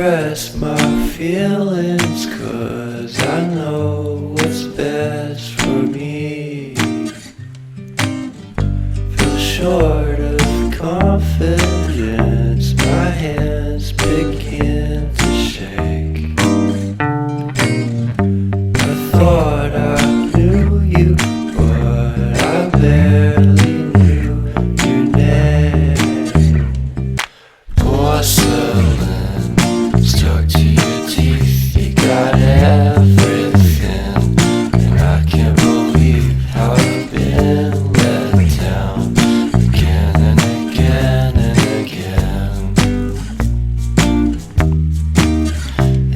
express my feelings, 'cause I know what's best for me. Feel short of confidence, my hands begin to shake. I thought I knew you, but I barely knew your name. Porcelain stuck to your teeth, you got everything, and I can't believe how I've been let down again and again and again.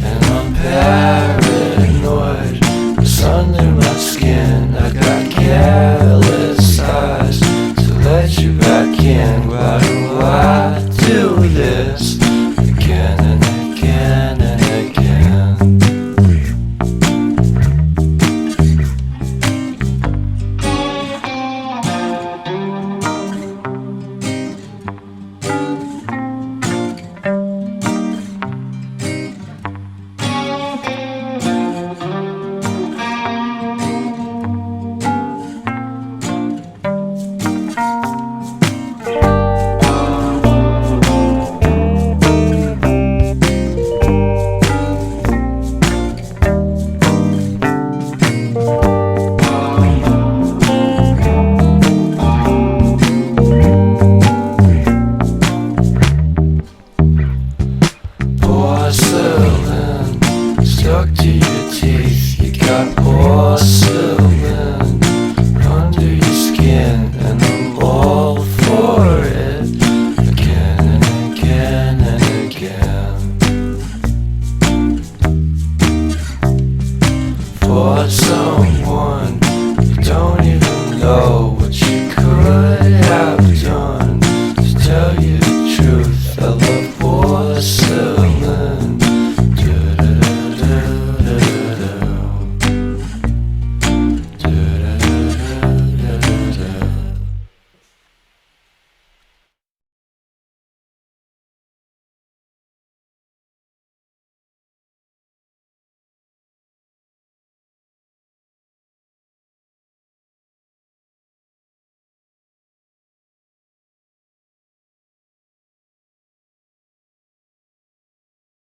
And I'm paranoid, it's under my skin. I got careless eyes to let you back in. Why do I do this again and again and again? Porcelain stuck to your teeth, you got porcelain.